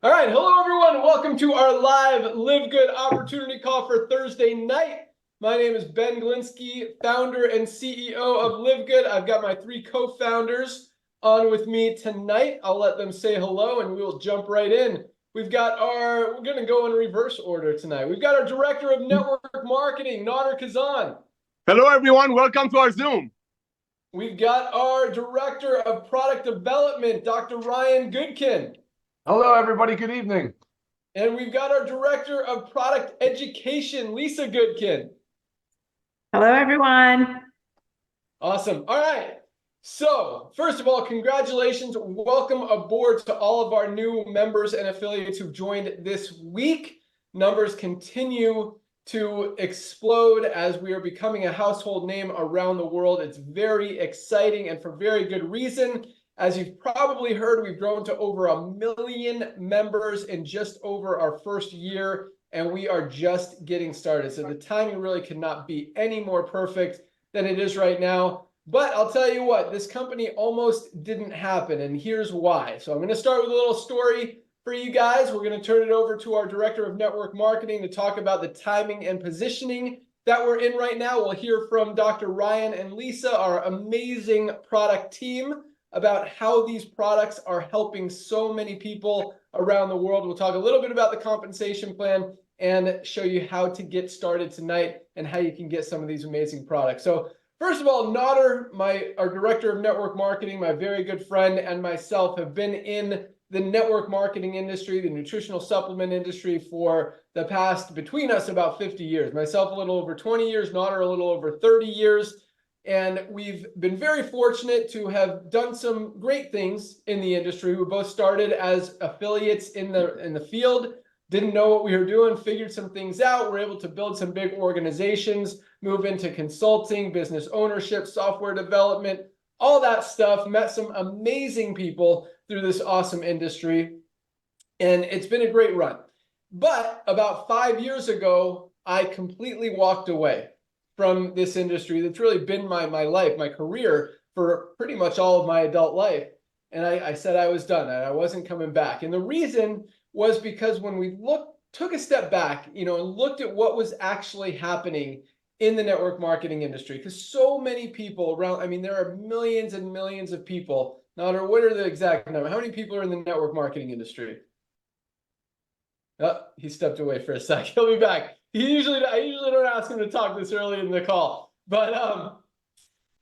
All right, hello everyone. Welcome to our live LiveGood opportunity call for Thursday night. My name is Ben Glinsky, founder and CEO of LiveGood. I've got my three co-founders on with me tonight. I'll let them say hello and we will jump right in. We're going to go in reverse order tonight. We've got our Director of Network Marketing, Nauder. Hello, everyone. Welcome to our Zoom. We've got our Director of Product Development, Dr. Ryan Goodkin. Hello, everybody. Good evening. And we've got our Director of Product Education, Lisa Goodkin. Hello, everyone. Awesome. All right. So, first of all, congratulations. Welcome aboard to all of our new members and affiliates who've joined this week. Numbers continue to explode as we are becoming a household name around the world. It's very exciting and for very good reason. As you've probably heard, we've grown to over 1 million members in just over our first year, and we are just getting started. So the timing really could not be any more perfect than it is right now. But I'll tell you what, this company almost didn't happen, and here's why. So I'm going to start with a little story for you guys. We're going to turn it over to our Director of Network Marketing to talk about the timing and positioning that we're in right now. We'll hear from Dr. Ryan and Lisa, our amazing product team, about how these products are helping so many people around the world. We'll talk a little bit about the compensation plan and show you how to get started tonight and how you can get some of these amazing products. So first of all, Nauder, our Director of Network Marketing, my very good friend, and myself have been in the network marketing industry, the nutritional supplement industry for the past, between us, about 50 years. Myself, a little over 20 years, Nauder, a little over 30 years. And we've been very fortunate to have done some great things in the industry. We both started as affiliates in the field, didn't know what we were doing, figured some things out, were able to build some big organizations, move into consulting, business ownership, software development, all that stuff, met some amazing people through this awesome industry. And it's been a great run. But about 5 years ago, I completely walked away from this industry that's really been my life, my career for pretty much all of my adult life. And I said I was done and I wasn't coming back. And the reason was because when we took a step back, and looked at what was actually happening in the network marketing industry, because so many people around, there are millions and millions of people. Nauder, what are the exact number? How many people are in the network marketing industry? Oh, he stepped away for a sec. He'll be back. I usually don't ask him to talk this early in the call, but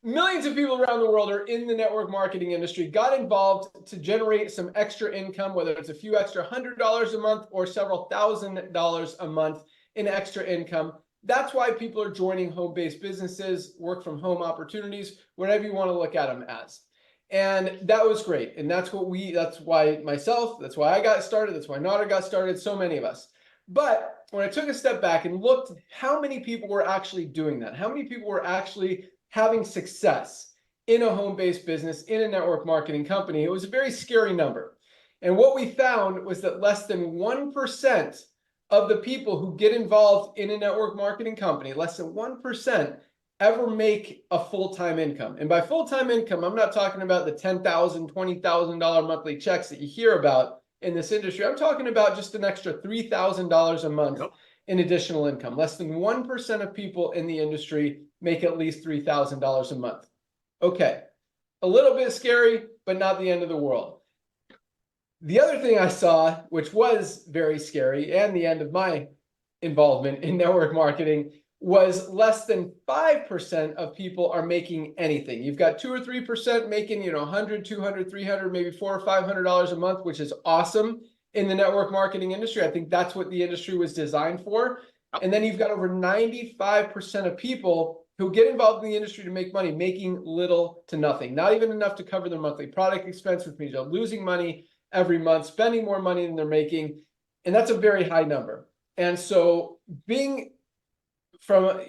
millions of people around the world are in the network marketing industry, got involved to generate some extra income, whether it's a few extra $100 a month or several $1,000s a month in extra income. That's why people are joining home-based businesses, work from home opportunities, whatever you want to look at them as. And that was great. And that's why I got started. That's why Nauder got started, so many of us. But when I took a step back and looked at how many people were actually doing that, how many people were actually having success in a home-based business, in a network marketing company, it was a very scary number. And what we found was that less than 1% of the people who get involved in a network marketing company, less than 1%, ever make a full-time income. And by full-time income, I'm not talking about the $10,000, $20,000 monthly checks that you hear about in this industry. I'm talking about just an extra $3,000 a month in additional income. Less than 1% of people in the industry make at least $3,000 a month. Okay, a little bit scary, but not the end of the world. The other thing I saw, which was very scary, and the end of my involvement in network marketing, was less than 5% of people are making anything. You've got 2 or 3% making, $100, $200, $300, maybe $400 or $500 a month, which is awesome in the network marketing industry. I think that's what the industry was designed for. And then you've got over 95% of people who get involved in the industry to make money, making little to nothing, not even enough to cover their monthly product expense, which means they're losing money every month, spending more money than they're making. And that's a very high number. And so being from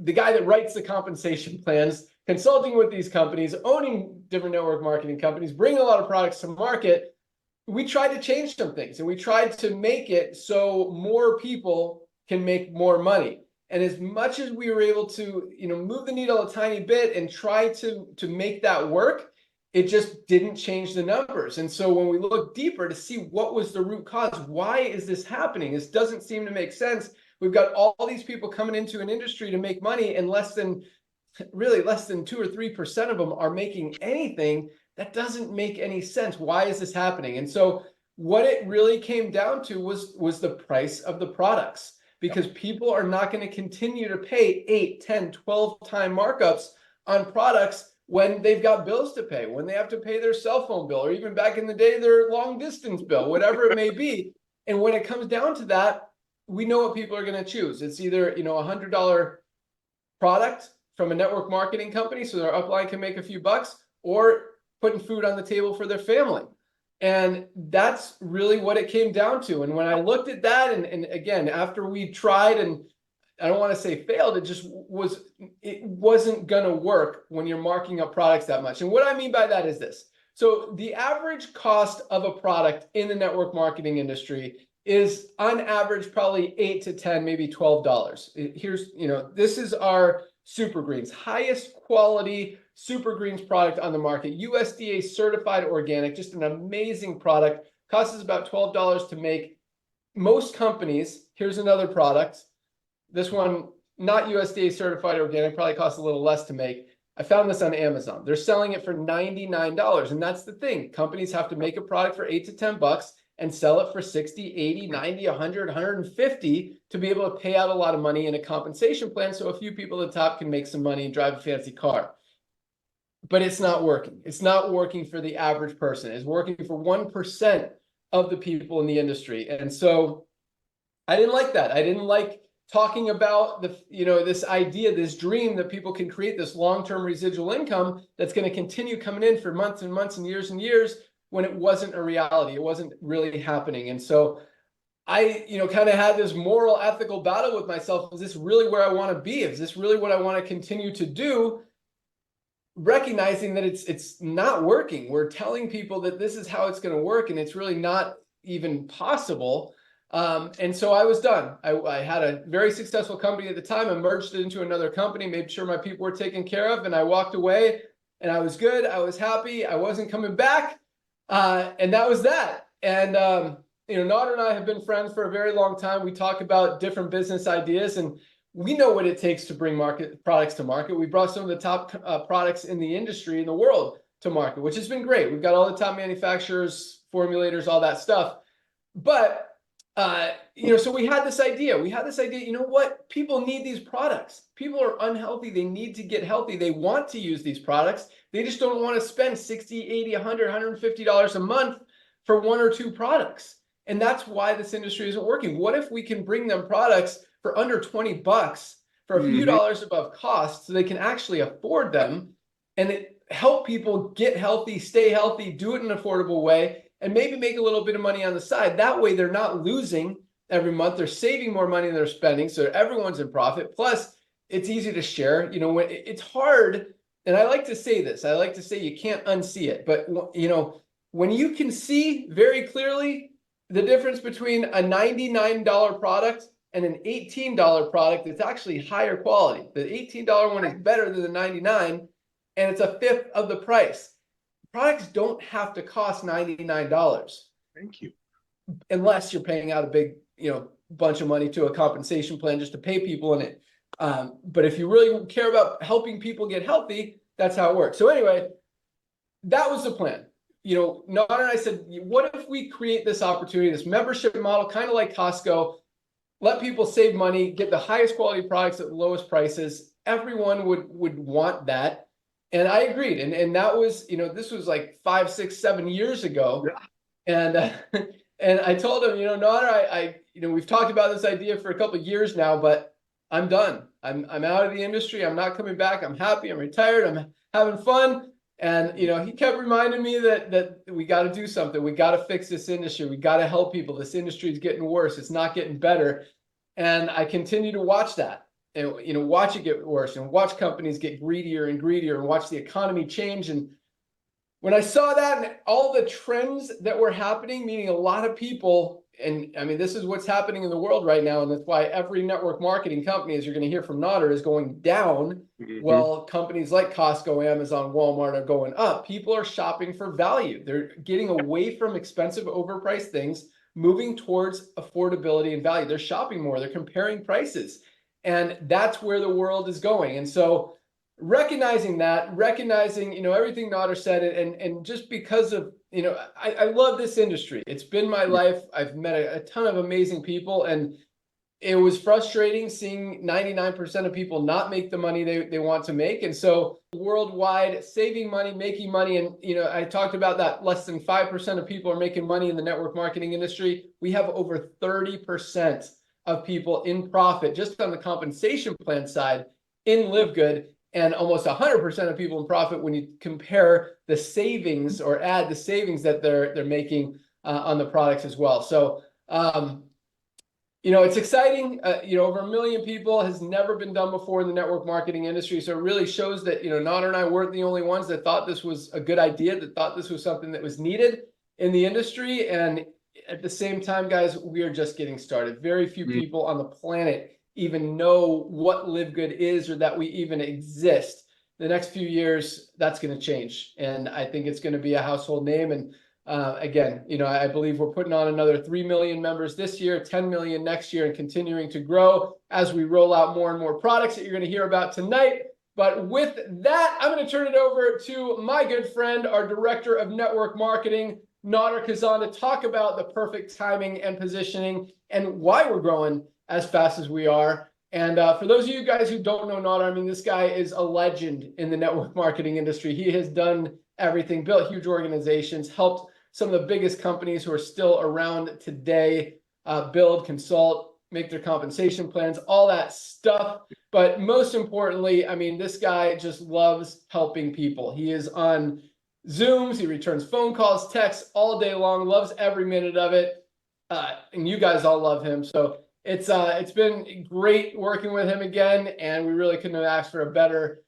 the guy that writes the compensation plans, consulting with these companies, owning different network marketing companies, bringing a lot of products to market, we tried to change some things, and we tried to make it so more people can make more money. And as much as we were able to move the needle a tiny bit and try to make that work, it just didn't change the numbers. And so when we look deeper to see what was the root cause, why is this happening? This doesn't seem to make sense. We've got all these people coming into an industry to make money, and less than 2 or 3% of them are making anything. That doesn't make any sense. Why is this happening? And so what it really came down to was the price of the products, because people are not going to continue to pay 8, 10, 12 time markups on products when they've got bills to pay, when they have to pay their cell phone bill, or even back in the day, their long distance bill, whatever it may be. And when it comes down to that, we know what people are going to choose. It's either, a $100 product from a network marketing company so their upline can make a few bucks, or putting food on the table for their family. And that's really what it came down to. And when I looked at that, and again, after we tried, and I don't want to say failed, it wasn't going to work when you're marking up products that much. And what I mean by that is this. So the average cost of a product in the network marketing industry is on average probably 8 to 10, maybe $12. Here's, this is our Super Greens, highest quality Super Greens product on the market, USDA certified organic, just an amazing product. Costs us about $12 to make. Most companies, here's another product. This one, not USDA certified organic, probably costs a little less to make. I found this on Amazon. They're selling it for $99. And that's the thing. Companies have to make a product for 8 to 10 bucks and sell it for 60, 80, 90, 100, 150 to be able to pay out a lot of money in a compensation plan so a few people at the top can make some money and drive a fancy car. But it's not working. It's not working for the average person. It's working for 1% of the people in the industry. And so I didn't like that. I didn't like talking about this idea, this dream that people can create this long-term residual income that's going to continue coming in for months and months and years, when it wasn't a reality. It wasn't really happening. And so I, kind of had this moral, ethical battle with myself. Is this really where I want to be? Is this really what I want to continue to do? Recognizing that it's not working. We're telling people that this is how it's going to work, and it's really not even possible. And so I was done. I had a very successful company at the time. I merged it into another company, made sure my people were taken care of, and I walked away, and I was good. I was happy. I wasn't coming back. And that was that. And, Nauder and I have been friends for a very long time. We talk about different business ideas, and we know what it takes to bring products to market. We brought some of the top products in the industry, in the world, to market, which has been great. We've got all the top manufacturers, formulators, all that stuff. But so we had this idea. You know what? People need these products. People are unhealthy. They need to get healthy. They want to use these products. They just don't want to spend $60, $80, $100, $150 a month for 1 or 2 products. And that's why this industry isn't working. What if we can bring them products for under 20 bucks for a few dollars above cost so they can actually afford them, and help people get healthy, stay healthy, do it in an affordable way, and maybe make a little bit of money on the side. That way they're not losing every month. They're saving more money than they're spending. So everyone's in profit. Plus, it's easy to share. When it's hard, and I like to say this, I like to say you can't unsee it. But, when you can see very clearly the difference between a $99 product and an $18 product that's actually higher quality. The $18 one is better than the $99, and it's a fifth of the price. Products don't have to cost $99. Thank you. Unless you're paying out a big, bunch of money to a compensation plan just to pay people in it. But if you really care about helping people get healthy, that's how it works. So anyway, that was the plan. Nauder and I said, what if we create this opportunity, this membership model, kind of like Costco, let people save money, get the highest quality products at the lowest prices. Everyone would want that. And I agreed. And that was, this was like 5, 6, 7 years ago. Yeah. And I told him, Nauder, we've talked about this idea for a couple of years now, but I'm done. I'm out of the industry. I'm not coming back. I'm happy. I'm retired. I'm having fun. And, he kept reminding me that we got to do something. We got to fix this industry. We got to help people. This industry is getting worse. It's not getting better. And I continue to watch that and, watch it get worse and watch companies get greedier and greedier and watch the economy change. And when I saw that and all the trends that were happening, meaning a lot of people, and I mean, this is what's happening in the world right now. And that's why every network marketing company, as you're going to hear from Nauder, is going down. Well, companies like Costco, Amazon, Walmart are going up. People are shopping for value. They're getting away from expensive, overpriced things, moving towards affordability and value. They're shopping more. They're comparing prices. And that's where the world is going. And so recognizing that, recognizing, everything Nauder said, and just because of, I love this industry. It's been my life. I've met a ton of amazing people, and it was frustrating seeing 99% of people not make the money they want to make. And so worldwide, saving money, making money, and I talked about that less than 5% of people are making money in the network marketing industry. We have over 30% of people in profit just on the compensation plan side in LiveGood, and almost 100% of people in profit when you compare the savings or add the savings that they're making on the products as well. So it's exciting. Over 1 million people has never been done before in the network marketing industry. So it really shows that, Nauder and I weren't the only ones that thought this was a good idea, that thought this was something that was needed in the industry. And at the same time, guys, we are just getting started. Very few people on the planet even know what LiveGood is, or that we even exist. The next few years, that's going to change. And I think it's going to be a household name. And again, I believe we're putting on another 3 million members this year, 10 million next year, and continuing to grow as we roll out more and more products that you're going to hear about tonight. But with that, I'm going to turn it over to my good friend, our Director of Network Marketing, Nauder Kazan, to talk about the perfect timing and positioning and why we're growing as fast as we are. And for those of you guys who don't know Nauder, I mean, this guy is a legend in the network marketing industry. He has done everything, built huge organizations, helped some of the biggest companies who are still around today build, consult, make their compensation plans, all that stuff. But most importantly, I mean, this guy just loves helping people. He is on Zooms, he returns phone calls, texts all day long, loves every minute of it. And you guys all love him. So it's been great working with him again, and we really couldn't have asked for a better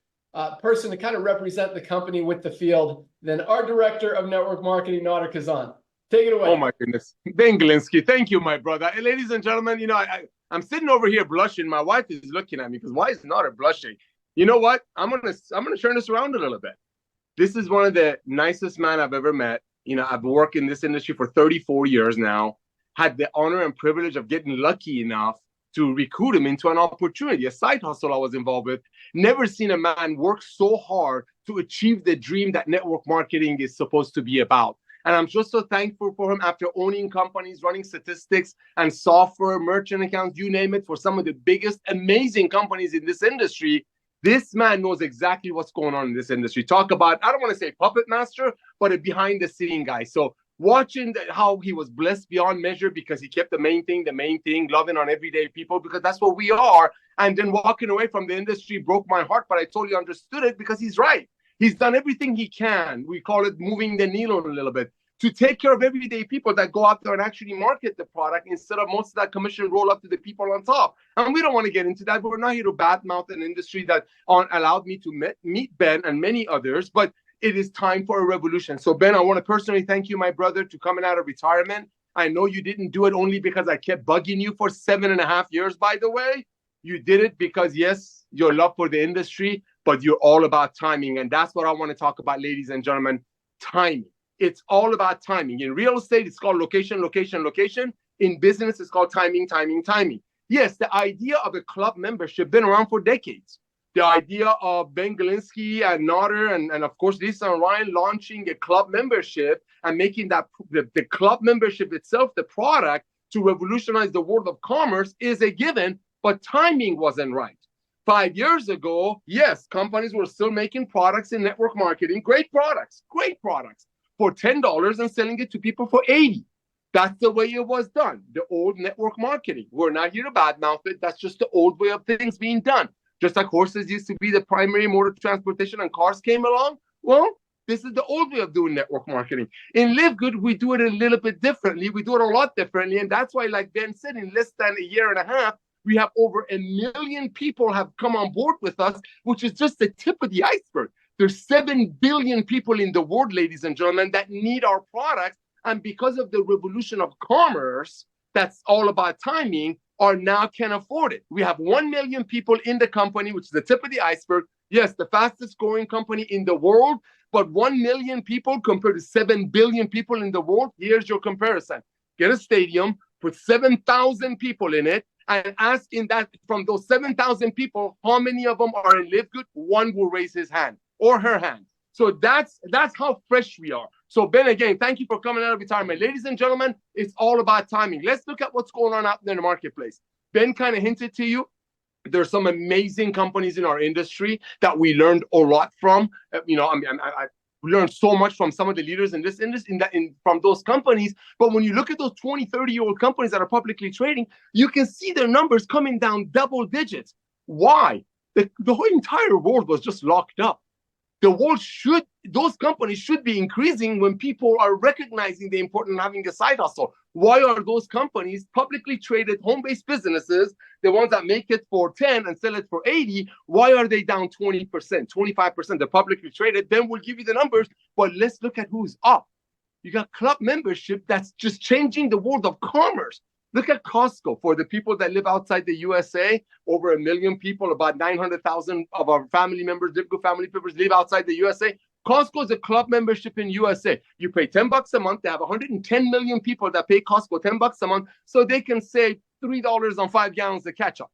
person to kind of represent the company with the field than our Director of Network Marketing, Nauder Kazan. Take it away. Oh my goodness, Ben Glinsky, thank you, my brother. Hey, ladies and gentlemen, I'm sitting over here blushing. My wife is looking at me because why is Nauder blushing? You know what? I'm gonna turn this around a little bit. This is one of the nicest men I've ever met. I've worked in this industry for 34 years now. Had the honor and privilege of getting lucky enough to recruit him into an opportunity, a side hustle I was involved with. Never seen a man work so hard to achieve the dream that network marketing is supposed to be about. And I'm just so thankful for him after owning companies, running statistics and software, merchant accounts, you name it, for some of the biggest, amazing companies in this industry. This man knows exactly what's going on in this industry. Talk about, I don't want to say puppet master, but a behind the scene guy. So watching how he was blessed beyond measure because he kept the main thing, loving on everyday people, because that's what we are. And then walking away from the industry broke my heart, but I totally understood it because he's right. He's done everything he can. We call it moving the needle a little bit to take care of everyday people that go out there and actually market the product instead of most of that commission roll up to the people on top. And we don't want to get into that. We're not here to badmouth an industry that allowed me to meet Ben and many others, but it is time for a revolution. So Ben, I want to personally thank you, my brother, to coming out of retirement. I know you didn't do it only because I kept bugging you for 7.5 years, by the way. You did it because, yes, your love for the industry, but you're all about timing. And that's what I want to talk about, ladies and gentlemen, timing. It's all about timing. In real estate, it's called location, location, location. In business, it's called timing, timing, timing. Yes, the idea of a club membership been around for decades. The idea of Ben Glinsky and Nauder and of course, Lisa and Ryan launching a club membership and making that the club membership itself, the product, to revolutionize the world of commerce is a given, but timing wasn't right. 5 years ago, yes, companies were still making products in network marketing, great products for $10 and selling it to people for $80. That's the way it was done, the old network marketing. We're not here to badmouth it. That's just the old way of things being done. Just like horses used to be the primary mode of transportation and cars came along, well, this is the old way of doing network marketing. In LiveGood, we do it a little bit differently. We do it a lot differently. And that's why, like Ben said, in less than a year and a half, we have over 1 million people have come on board with us, which is just the tip of the iceberg. There's 7 billion people in the world, ladies and gentlemen, that need our products. And because of the revolution of commerce, that's all about timing, are now can afford it. We have 1 million people in the company, which is the tip of the iceberg. Yes, the fastest growing company in the world, but 1 million people compared to 7 billion people in the world. Here's your comparison. Get a stadium, put 7,000 people in it, and ask in that from those 7,000 people, how many of them are in LiveGood? One will raise his hand or her hand. So that's how fresh we are. So Ben, again, thank you for coming out of retirement. Ladies and gentlemen, it's all about timing. Let's look at what's going on out there in the marketplace. Ben kind of hinted to you. There's some amazing companies in our industry that we learned a lot from. You know, I learned so much from some of the leaders in this industry, from those companies. But when you look at those 20, 30-year-old companies that are publicly trading, you can see their numbers coming down double digits. Why? The whole entire world was just locked up. Those companies should be increasing when people are recognizing the importance of having a side hustle. Why are those companies, publicly traded home-based businesses, the ones that make it for 10 and sell it for 80, why are they down 20%, 25%? They're publicly traded. Then we'll give you the numbers, but let's look at who's up. You got club membership that's just changing the world of commerce. Look at Costco. For the people that live outside the USA, over 1 million people, about 900,000 of our family members, LiveGood family members, live outside the USA. Costco is a club membership in USA. You pay $10 a month. They have 110 million people that pay Costco $10 a month, so they can save $3 on 5 gallons of ketchup.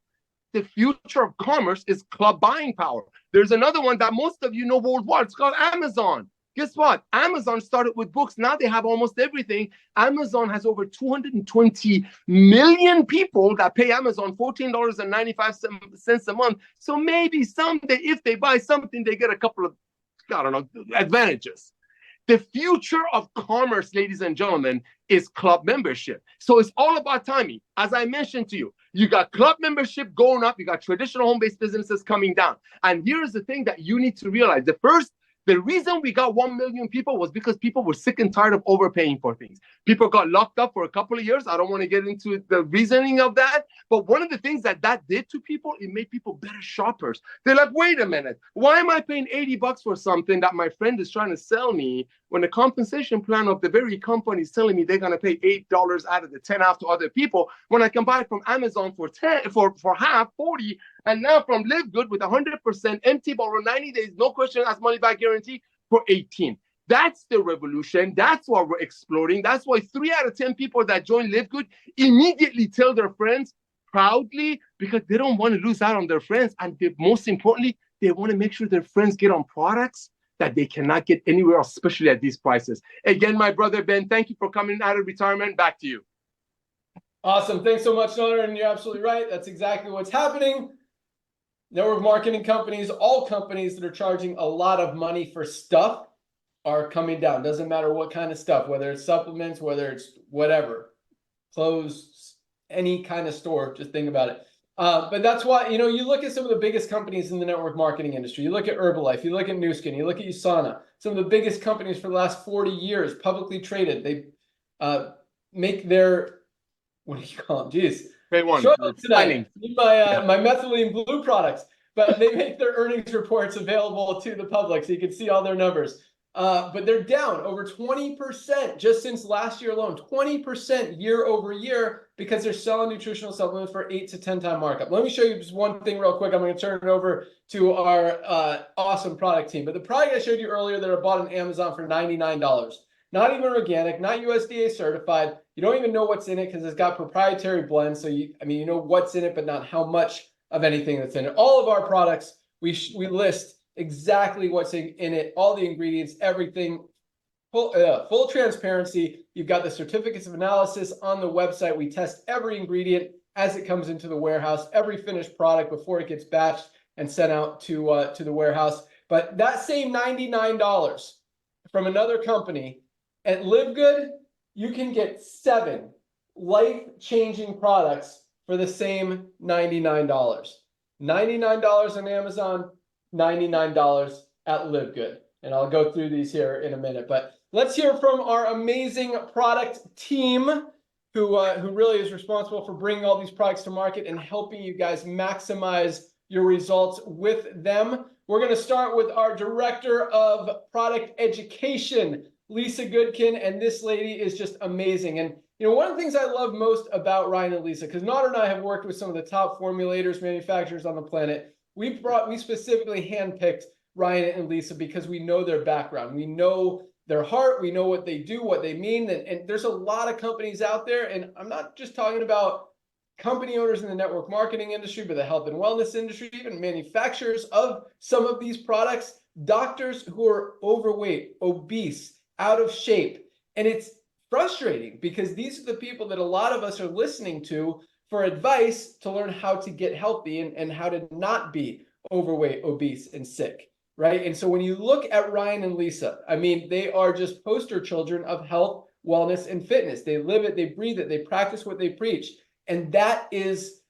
The future of commerce is club buying power. There's another one that most of you know worldwide. It's called Amazon. Guess what? Amazon started with books. Now they have almost everything. Amazon has over 220 million people that pay Amazon $14.95 a month. So maybe someday, if they buy something, they get a couple of, I don't know, advantages. The future of commerce, ladies and gentlemen, is club membership. So it's all about timing. As I mentioned to you, you got club membership going up. You got traditional home-based businesses coming down. And here's the thing that you need to realize. The reason we got 1 million people was because people were sick and tired of overpaying for things. People got locked up for a couple of years. I don't want to get into the reasoning of that. But one of the things that did to people, it made people better shoppers. They're like, wait a minute. Why am I paying $80 for something that my friend is trying to sell me when the compensation plan of the very company is telling me they're going to pay $8 out of the 10 out to other people, when I can buy it from Amazon for half, 40, and now from LiveGood with 100% empty borrow 90 days, no question asked, money back guarantee for 18. That's the revolution. That's why we're exploding. That's why 3 out of 10 people that join LiveGood immediately tell their friends proudly, because they don't want to lose out on their friends. And most importantly, they want to make sure their friends get on products that they cannot get anywhere else, especially at these prices. Again, my brother Ben, thank you for coming out of retirement. Back to you. Awesome. Thanks so much, Nauder. And you're absolutely right. That's exactly what's happening. Network marketing companies, all companies that are charging a lot of money for stuff are coming down. Doesn't matter what kind of stuff, whether it's supplements, whether it's whatever, clothes, any kind of store, just think about it. But that's why, you look at some of the biggest companies in the network marketing industry. You look at Herbalife, you look at Nu Skin, you look at USANA, some of the biggest companies for the last 40 years, publicly traded. They make their, what do you call them? Jeez. Great one. Show up tonight. My methylene blue products, but they make their earnings reports available to the public so you can see all their numbers. But they're down over 20% just since last year alone, 20% year over year, because they're selling nutritional supplements for 8 to 10 time markup. Let me show you just one thing real quick. I'm going to turn it over to our awesome product team. But the product I showed you earlier that I bought on Amazon for $99. Not even organic, not USDA certified. You don't even know what's in it because it's got proprietary blends. So you know what's in it, but not how much of anything that's in it. All of our products, we list exactly what's in it, all the ingredients, everything, full transparency. You've got the certificates of analysis on the website. We test every ingredient as it comes into the warehouse, every finished product before it gets batched and sent out to the warehouse. But that same $99 from another company, at LiveGood, you can get 7 life-changing products for the same $99. $99 on Amazon, $99 at LiveGood. And I'll go through these here in a minute. But let's hear from our amazing product team who really is responsible for bringing all these products to market and helping you guys maximize your results with them. We're going to start with our Director of Product Education, Lisa Goodkin, and this lady is just amazing. And one of the things I love most about Ryan and Lisa, because Nauder and I have worked with some of the top formulators, manufacturers on the planet. We specifically handpicked Ryan and Lisa because we know their background. We know their heart. We know what they do, what they mean. And there's a lot of companies out there. And I'm not just talking about company owners in the network marketing industry, but the health and wellness industry, even manufacturers of some of these products, doctors who are overweight, obese, out of shape. And it's frustrating because these are the people that a lot of us are listening to for advice to learn how to get healthy and how to not be overweight, obese, and sick, right? And so when you look at Ryan and Lisa, I mean, they are just poster children of health, wellness, and fitness. They live it, they breathe it, they practice what they preach. And that is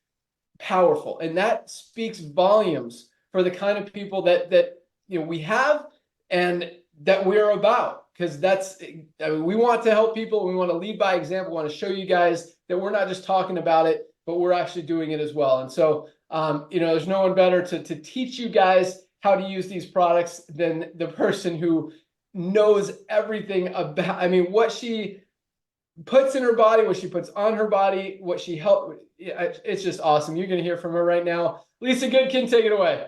powerful. And that speaks volumes for the kind of people that we have and that we're about. Because we want to help people. We want to lead by example. We want to show you guys that we're not just talking about it, but we're actually doing it as well. And so, there's no one better to teach you guys how to use these products than the person who knows everything about, what she puts in her body, what she puts on her body, what she helped. It's just awesome. You're going to hear from her right now. Lisa Goodkin, take it away.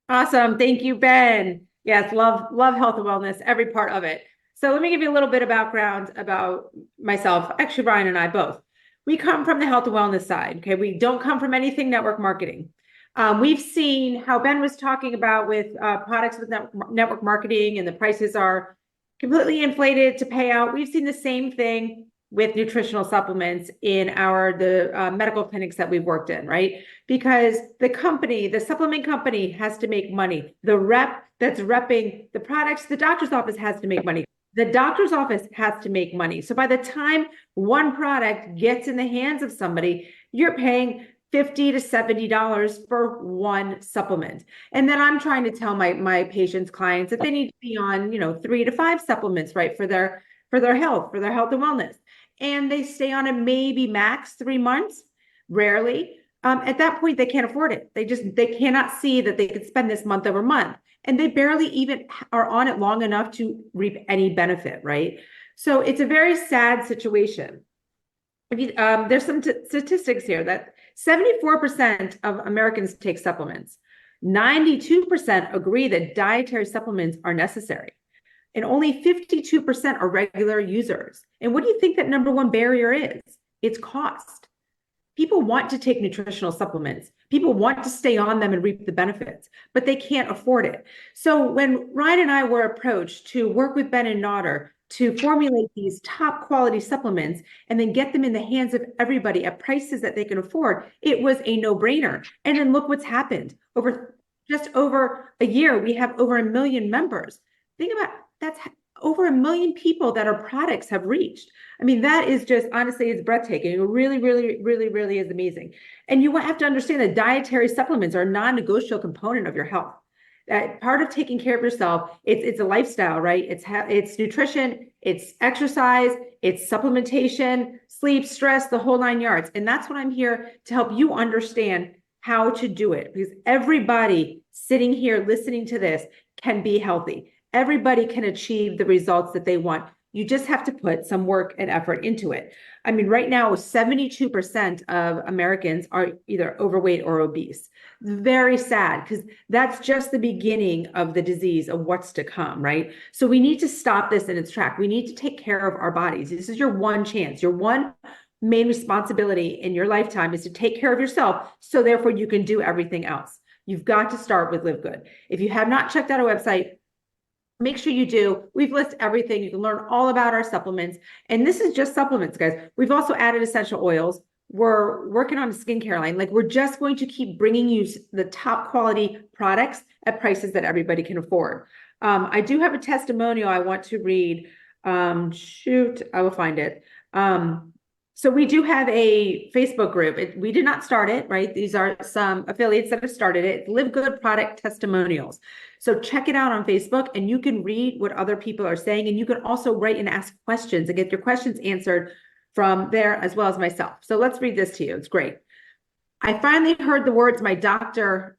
Awesome. Thank you, Ben. Yes, love health and wellness, every part of it. So let me give you a little bit of background about myself. Actually, Ryan and I both. We come from the health and wellness side. Okay. We don't come from anything network marketing. We've seen how Ben was talking about with products with network marketing, and the prices are completely inflated to pay out. We've seen the same thing with nutritional supplements in the medical clinics that we've worked in, right? Because the supplement company has to make money. The rep that's repping the products, the doctor's office has to make money. The doctor's office has to make money. So by the time one product gets in the hands of somebody, you're paying $50 to $70 for one supplement. And then I'm trying to tell my patients, clients that they need to be on, 3 to 5 supplements, right? For their health and wellness. And they stay on it maybe max 3 months, rarely. At that point, they can't afford it. They cannot see that they could spend this month over month. And they barely even are on it long enough to reap any benefit, right? So it's a very sad situation. There's some statistics here that 74% of Americans take supplements. 92% agree that dietary supplements are necessary. And only 52% are regular users. And what do you think that number one barrier is? It's cost. People want to take nutritional supplements. People want to stay on them and reap the benefits, but they can't afford it. So when Ryan and I were approached to work with Ben and Nauder to formulate these top quality supplements and then get them in the hands of everybody at prices that they can afford, it was a no-brainer. And then look what's happened. Just over a year, we have over 1 million members. Think about that's over 1 million people that our products have reached. That is just, honestly, it's breathtaking. It really, really, really, really is amazing. And you have to understand that dietary supplements are a non-negotiable component of your health. Part of taking care of yourself, it's a lifestyle, right? It's nutrition, it's exercise, it's supplementation, sleep, stress, the whole 9 yards. And that's what I'm here to help you understand how to do it, because everybody sitting here listening to this can be healthy. Everybody can achieve the results that they want. You just have to put some work and effort into it. Right now, 72% of Americans are either overweight or obese. Very sad, because that's just the beginning of the disease of what's to come, right? So we need to stop this in its track. We need to take care of our bodies. This is your one chance. Your one main responsibility in your lifetime is to take care of yourself, so therefore you can do everything else. You've got to start with LiveGood. If you have not checked out our website, make sure you do. We've listed everything. You can learn all about our supplements. And this is just supplements, guys. We've also added essential oils. We're working on a skincare line. We're just going to keep bringing you the top quality products at prices that everybody can afford. I do have a testimonial I want to read. I will find it. So we do have a Facebook group. We did not start it, right? These are some affiliates that have started it. LiveGood Product Testimonials. So check it out on Facebook, and you can read what other people are saying. And you can also write and ask questions and get your questions answered from there, as well as myself. So let's read this to you. It's great. I finally heard the words my doctor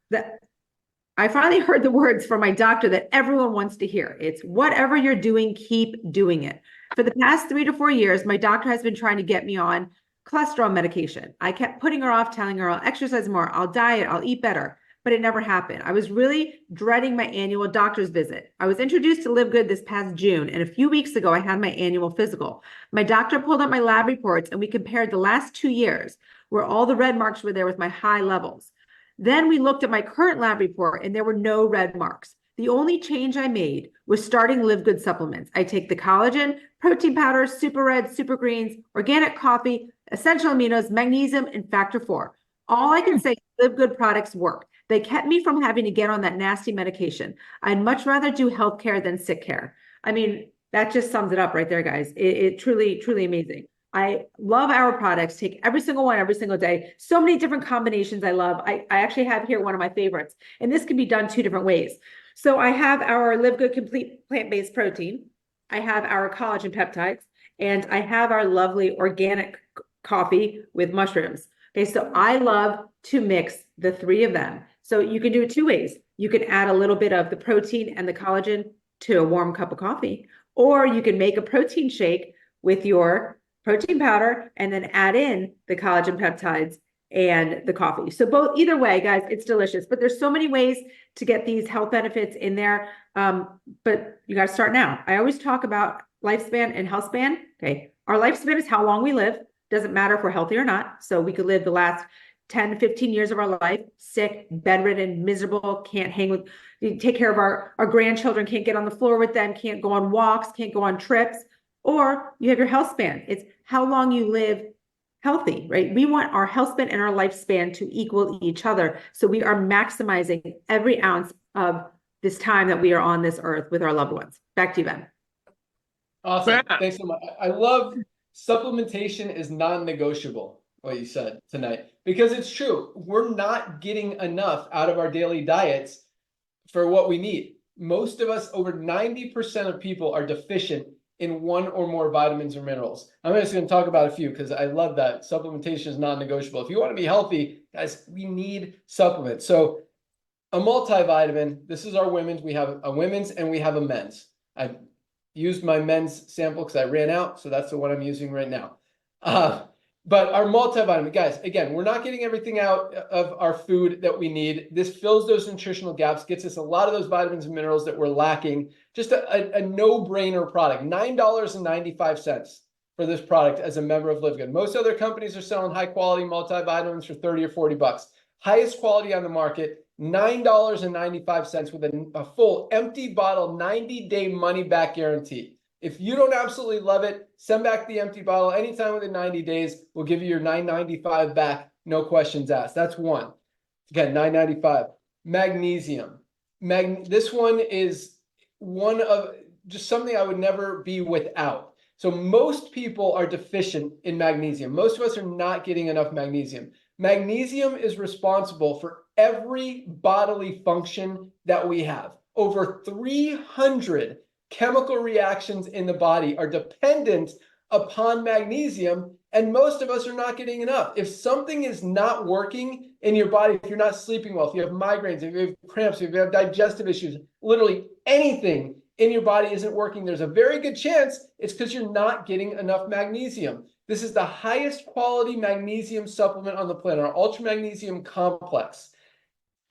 I finally heard the words from my doctor that everyone wants to hear. It's whatever you're doing, keep doing it. For the past 3 to 4 years, my doctor has been trying to get me on cholesterol medication. I kept putting her off, telling her I'll exercise more, I'll diet, I'll eat better, but it never happened. I was really dreading my annual doctor's visit. I was introduced to LiveGood this past June, and a few weeks ago, I had my annual physical. My doctor pulled up my lab reports, and we compared the last 2 years, where all the red marks were there with my high levels. Then we looked at my current lab report and there were no red marks. The only change I made was starting LiveGood supplements. I take the collagen, protein powder, super red, super greens, organic coffee, essential aminos, magnesium, and factor 4. All I can say is LiveGood products work. They kept me from having to get on that nasty medication. I'd much rather do healthcare than sick care. I mean, that just sums it up right there, guys. It truly, truly amazing. I love our products, take every single one every single day. So many different combinations I love. I actually have here one of my favorites, and this can be done 2 different ways. So I have our LiveGood Complete Plant-Based Protein. I have our collagen peptides, and I have our lovely organic coffee with mushrooms. Okay, so I love to mix the 3 of them. So you can do it 2 ways. You can add a little bit of the protein and the collagen to a warm cup of coffee, or you can make a protein shake with your protein powder and then add in the collagen peptides and the coffee. So either way, guys, it's delicious, but there's so many ways to get these health benefits in there. But you got to start now. I always talk about lifespan and health span. Okay. Our lifespan is how long we live. Doesn't matter if we're healthy or not. So we could live the last 10 to 15 years of our life, sick, bedridden, miserable, can't hang with, take care of our grandchildren, can't get on the floor with them, can't go on walks, can't go on trips. Or you have your health span. It's how long you live healthy, right? We want our health span and our lifespan to equal each other. So we are maximizing every ounce of this time that we are on this earth with our loved ones. Back to you, Ben. Awesome. Bam. Thanks so much. I love supplementation is non-negotiable, what you said tonight, because it's true. We're not getting enough out of our daily diets for what we need. Most of us, over 90% of people, are deficient in 1 or more vitamins or minerals. I'm just going to talk about a few because I love that. Supplementation is non-negotiable. If you want to be healthy, guys, we need supplements. So a multivitamin, this is our women's. We have a women's and we have a men's. I used my men's sample because I ran out. So that's the one I'm using right now. But our multivitamin, guys, again, we're not getting everything out of our food that we need. This fills those nutritional gaps, gets us a lot of those vitamins and minerals that we're lacking. Just a no-brainer product. $9.95 for this product as a member of LiveGood. Most other companies are selling high-quality multivitamins for 30 or 40 bucks. Highest quality on the market, $9.95 with a full empty bottle, 90-day money-back guarantee. If you don't absolutely love it, send back the empty bottle anytime within 90 days. We'll give you your $9.95 back, no questions asked. That's one. Again, $9.95. Magnesium. This one is one of just something I would never be without. So most people are deficient in magnesium. Most of us are not getting enough magnesium. Magnesium is responsible for every bodily function that we have. Over 300 chemical reactions in the body are dependent upon magnesium, and most of us are not getting enough. If something is not working in your body, if you're not sleeping well, if you have migraines, if you have cramps, if you have digestive issues, literally anything in your body isn't working, there's a very good chance it's because you're not getting enough magnesium. This is the highest quality magnesium supplement on the planet, our Ultra Magnesium Complex.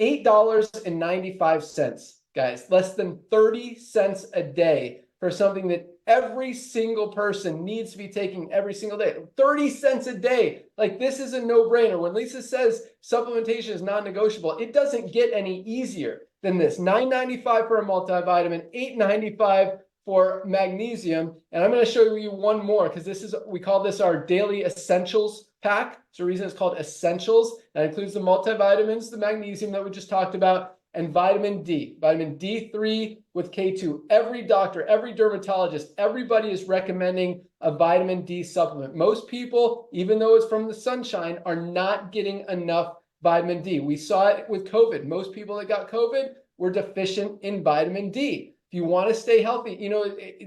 $8.95. Guys, less than 30 cents a day for something that every single person needs to be taking every single day. 30 cents a day. Like, this is a no-brainer. When Lisa says supplementation is non-negotiable, it doesn't get any easier than this. $9.95 for a multivitamin, $8.95 for magnesium. And I'm going to show you one more because we call this our daily essentials pack. So the reason it's called essentials, that includes the multivitamins, the magnesium that we just talked about, and vitamin D, vitamin D3 with K2. Every doctor, every dermatologist, everybody is recommending a vitamin D supplement. Most people, even though it's from the sunshine, are not getting enough vitamin D. We saw it with COVID. Most people that got COVID were deficient in vitamin D. If you want to stay healthy,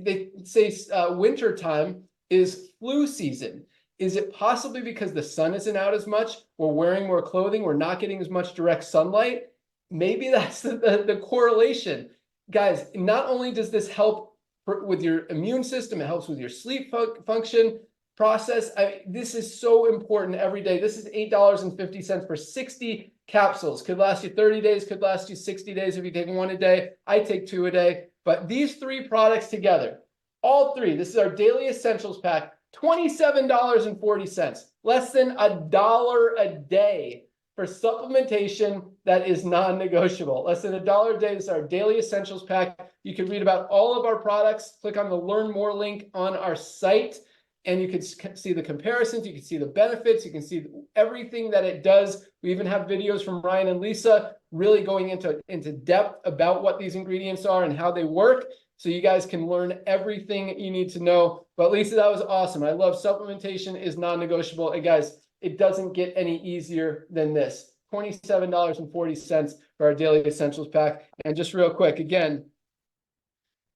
they say winter time is flu season. Is it possibly because the sun isn't out as much? We're wearing more clothing. We're not getting as much direct sunlight. maybe that's the correlation. Guys, not only does this help with your immune system, it helps with your sleep function process. This is so important every day. This is $8.50 for 60 capsules. Could last you 30 days, could last you 60 days if you take one a day. I take 2 a day. But these 3 products together, all 3, this is our daily essentials pack, $27.40, less than $1 a day for supplementation that is non-negotiable. Less than $1 a day. This is our daily essentials pack. You can read about all of our products. Click on the Learn More link on our site, and you can see the comparisons. You can see the benefits. You can see everything that it does. We even have videos from Ryan and Lisa really going into depth about what these ingredients are and how they work, so you guys can learn everything you need to know. But Lisa, that was awesome. I love supplementation is non-negotiable. And guys, it doesn't get any easier than this. $27.40 for our daily essentials pack. And just real quick, again,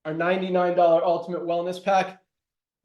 our $99 ultimate wellness pack.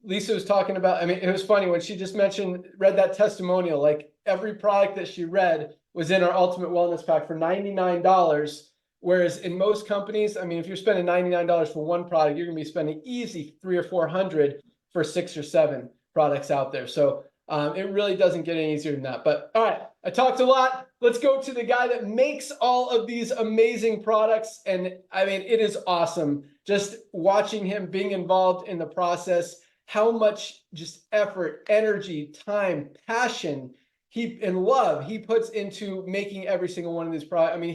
Lisa was talking about, I mean, it was funny when she just read that testimonial, like every product that she read was in our ultimate wellness pack for $99. Whereas in most companies, I mean, if you're spending $99 for one product, you're going to be spending easy $300 or $400 for 6 or 7 products out there. So it really doesn't get any easier than that. But all right, I talked a lot. Let's go to the guy that makes all of these amazing products. And I mean, it is awesome just watching him being involved in the process, how much just effort, energy, time, passion, and love he puts into making every single one of these products. I mean,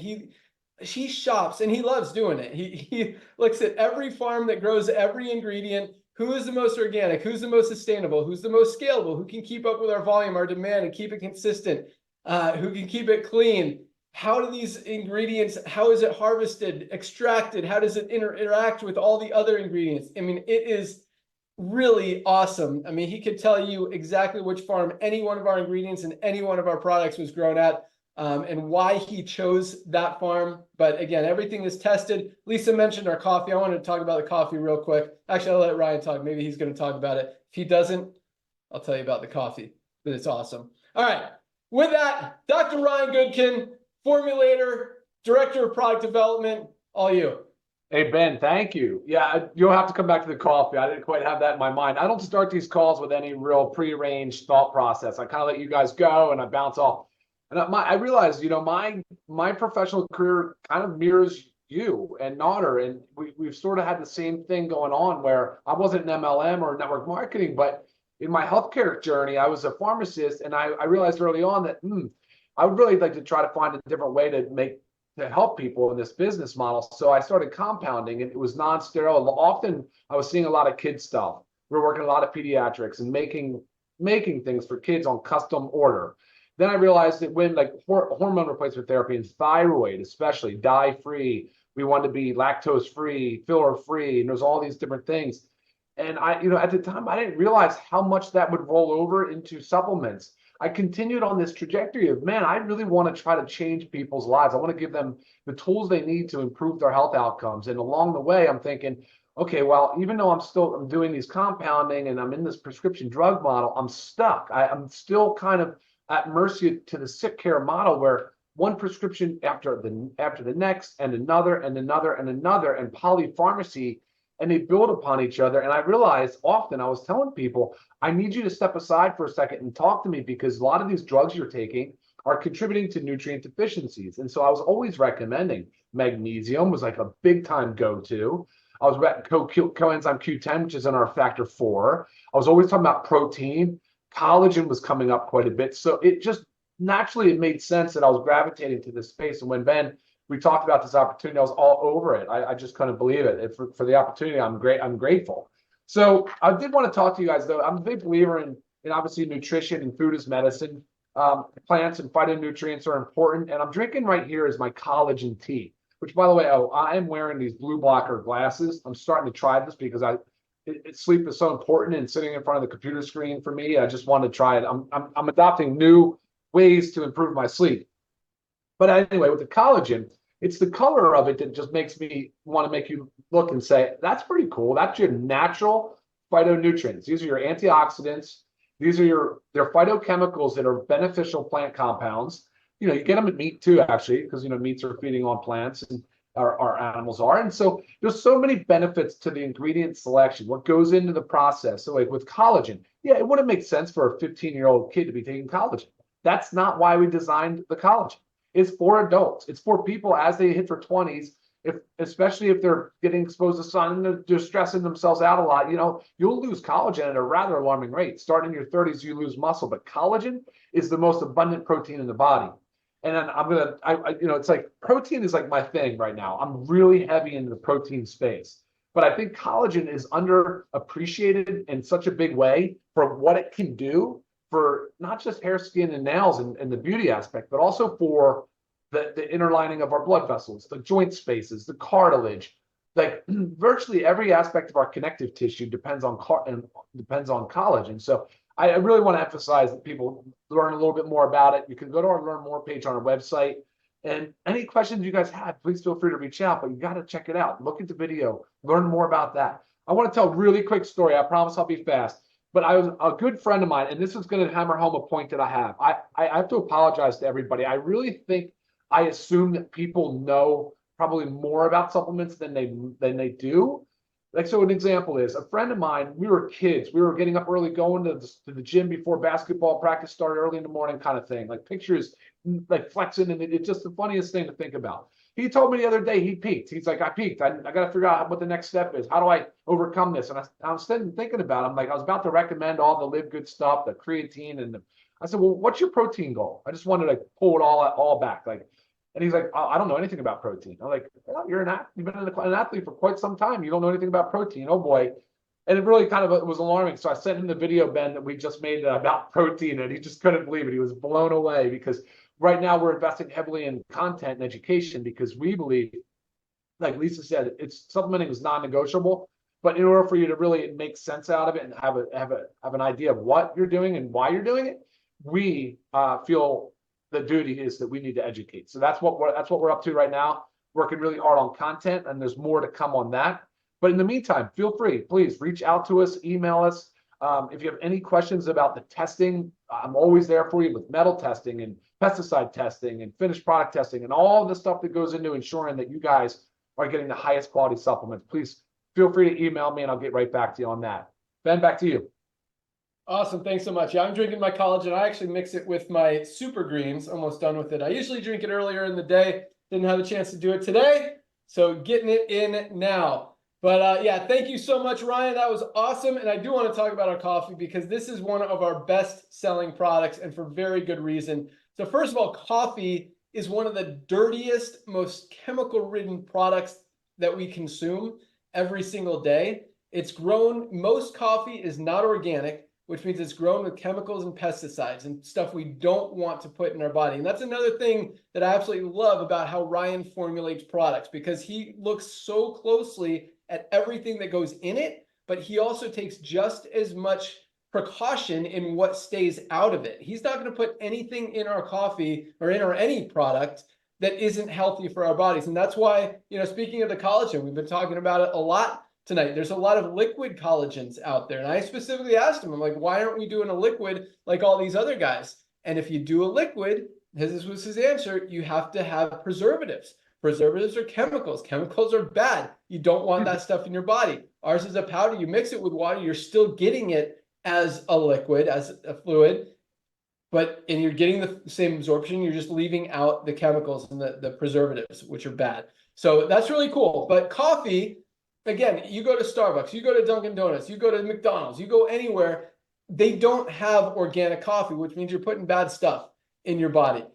he shops and he loves doing it. He looks at every farm that grows every ingredient. Who is the most organic? Who's the most sustainable? Who's the most scalable? Who can keep up with our volume, our demand, and keep it consistent? Who can keep it clean? How do these ingredients, how is it harvested, extracted? How does it interact with all the other ingredients? I mean, it is really awesome. I mean, he could tell you exactly which farm any one of our ingredients and any one of our products was grown at. And why he chose that farm. But again, everything is tested. Lisa mentioned our coffee. I wanted to talk about the coffee real quick. Actually, I'll let Ryan talk. Maybe he's going to talk about it. If he doesn't, I'll tell you about the coffee. But it's awesome. All right. With that, Dr. Ryan Goodkin, formulator, director of product development, all you. Hey, Ben, thank you. Yeah, you'll have to come back to the coffee. I didn't quite have that in my mind. I don't start these calls with any real prearranged thought process. I kind of let you guys go and I bounce off. And I realized, you know, my professional career kind of mirrors you and Nauder, and we've sort of had the same thing going on where I wasn't an MLM or network marketing, but in my healthcare journey, I was a pharmacist, and I realized early on that I would really like to try to find a different way to help people in this business model. So I started compounding, and it was non-sterile. Often I was seeing a lot of kid stuff. We were working a lot of pediatrics and making things for kids on custom order. Then I realized that when like hormone replacement therapy and thyroid, especially dye-free, we wanted to be lactose-free, filler-free, and there's all these different things. And at the time, I didn't realize how much that would roll over into supplements. I continued on this trajectory of, man, I really want to try to change people's lives. I want to give them the tools they need to improve their health outcomes. And along the way, I'm thinking, okay, well, even though I'm doing these compounding and I'm in this prescription drug model, I'm stuck. I'm still kind of at mercy to the sick care model where one prescription after the next and another and another and another and polypharmacy, and they build upon each other. And I realized often I was telling people, I need you to step aside for a second and talk to me, because a lot of these drugs you're taking are contributing to nutrient deficiencies. And so I was always recommending magnesium was like a big time go-to. I was coenzyme Q10, which is in our factor 4. I was always talking about protein. Collagen was coming up quite a bit. So it just naturally, it made sense that I was gravitating to this space. And when we talked about this opportunity, I was all over it. I just couldn't believe it. For the opportunity, I'm grateful. So I did want to talk to you guys, though. I'm a big believer in obviously nutrition and food as medicine. Plants and phytonutrients are important. And I'm drinking right here is my collagen tea, which, by the way, I am wearing these blue blocker glasses. I'm starting to try this because sleep is so important, and sitting in front of the computer screen for me, I just want to try it. I'm adopting new ways to improve my sleep. But anyway, with the collagen, it's the color of it that just makes me want to make you look and say, that's pretty cool. That's your natural phytonutrients. These are your antioxidants. They're phytochemicals that are beneficial plant compounds. you get them at meat too, actually, because, meats are feeding on plants and our animals are. And so there's so many benefits to the ingredient selection, what goes into the process. So like with collagen, yeah, it wouldn't make sense for a 15-year-old kid to be taking collagen. That's not why we designed the collagen. It's for adults. It's for people as they hit their 20s, especially if they're getting exposed to sun and they're stressing themselves out a lot. You'll lose collagen at a rather alarming rate. Starting in your 30s, you lose muscle, but collagen is the most abundant protein in the body. And then it's like protein is like my thing right now. I'm really heavy into the protein space, but I think collagen is underappreciated in such a big way for what it can do for not just hair, skin, and nails and the beauty aspect, but also for the inner lining of our blood vessels, the joint spaces, the cartilage. Like virtually every aspect of our connective tissue depends on collagen. So I really want to emphasize that people learn a little bit more about it. You can go to our Learn More page on our website. And any questions you guys have, please feel free to reach out, but you got to check it out. Look at the video, learn more about that. I want to tell a really quick story. I promise I'll be fast. But I was a good friend of mine, and this is going to hammer home a point that I have. I have to apologize to everybody. I really think I assume that people know probably more about supplements than they do. Like, so an example is a friend of mine, we were kids. We were getting up early, going to the gym before basketball practice started early in the morning kind of thing. Like pictures, like flexing, and it's just the funniest thing to think about. He told me the other day he peaked. He's like, I peaked. I got to figure out what the next step is. How do I overcome this? And I was sitting thinking about it. I'm like, I was about to recommend all the LiveGood stuff, the creatine, and I said, well, what's your protein goal? I just wanted to pull it all back. And he's like, I don't know anything about protein. I'm like, well, you've been an athlete for quite some time. You don't know anything about protein. Oh boy. And it really kind of was alarming. So I sent him the video, Ben, that we just made about protein, and he just couldn't believe it. He was blown away because right now we're investing heavily in content and education because we believe, like Lisa said, supplementing is non-negotiable. But in order for you to really make sense out of it and have an idea of what you're doing and why you're doing it, we feel the duty is that we need to educate. So that's what we're up to right now, working really hard on content, and there's more to come on that. But in the meantime, feel free, please reach out to us, email us. If you have any questions about the testing, I'm always there for you with metal testing and pesticide testing and finished product testing and all the stuff that goes into ensuring that you guys are getting the highest quality supplements. Please feel free to email me and I'll get right back to you on that. Ben, back to you. Awesome. Thanks so much. Yeah, I'm drinking my collagen. I actually mix it with my super greens. Almost done with it. I usually drink it earlier in the day. Didn't have a chance to do it today. So getting it in now. But yeah, thank you so much, Ryan. That was awesome. And I do want to talk about our coffee because this is one of our best selling products and for very good reason. So first of all, coffee is one of the dirtiest, most chemical-ridden products that we consume every single day. It's grown, most coffee is not organic, which means it's grown with chemicals and pesticides and stuff we don't want to put in our body. And that's another thing that I absolutely love about how Ryan formulates products, because he looks so closely at everything that goes in it, but he also takes just as much precaution in what stays out of it. He's not going to put anything in our coffee or in our any product that isn't healthy for our bodies. And that's why, speaking of the collagen, we've been talking about it a lot tonight. There's a lot of liquid collagens out there. And I specifically asked him, I'm like, why aren't we doing a liquid like all these other guys? And if you do a liquid, this was his answer, you have to have preservatives. Preservatives are chemicals. Chemicals are bad. You don't want that stuff in your body. Ours is a powder. You mix it with water, you're still getting it as a liquid, as a fluid, and you're getting the same absorption. You're just leaving out the chemicals and the preservatives, which are bad. So that's really cool. But coffee, again, you go to Starbucks, you go to Dunkin' Donuts, you go to McDonald's, you go anywhere, they don't have organic coffee, which means you're putting bad stuff in your body.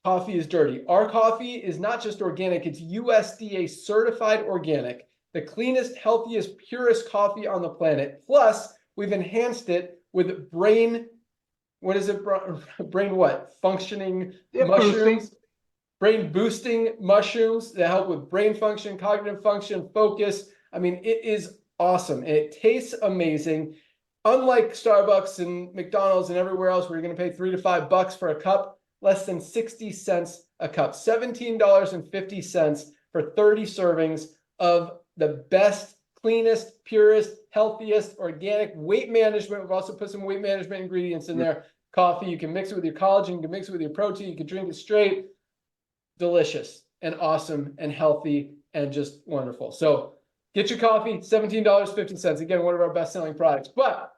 Coffee is dirty. Our coffee is not just organic, it's USDA certified organic, the cleanest, healthiest, purest coffee on the planet. Plus, we've enhanced it with brain functioning mushrooms. Brain boosting mushrooms that help with brain function, cognitive function, focus. I mean, it is awesome. And it tastes amazing. Unlike Starbucks and McDonald's and everywhere else where you're going to pay $3 to $5 for a cup, less than 60 cents a cup, $17.50 for 30 servings of the best, cleanest, purest, healthiest, organic weight management. We've also put some weight management ingredients in there. coffee. You can mix it with your collagen. You can mix it with your protein. You can drink it straight. Delicious and awesome and healthy and just wonderful. So get your coffee, $17.50. Again, one of our best-selling products. But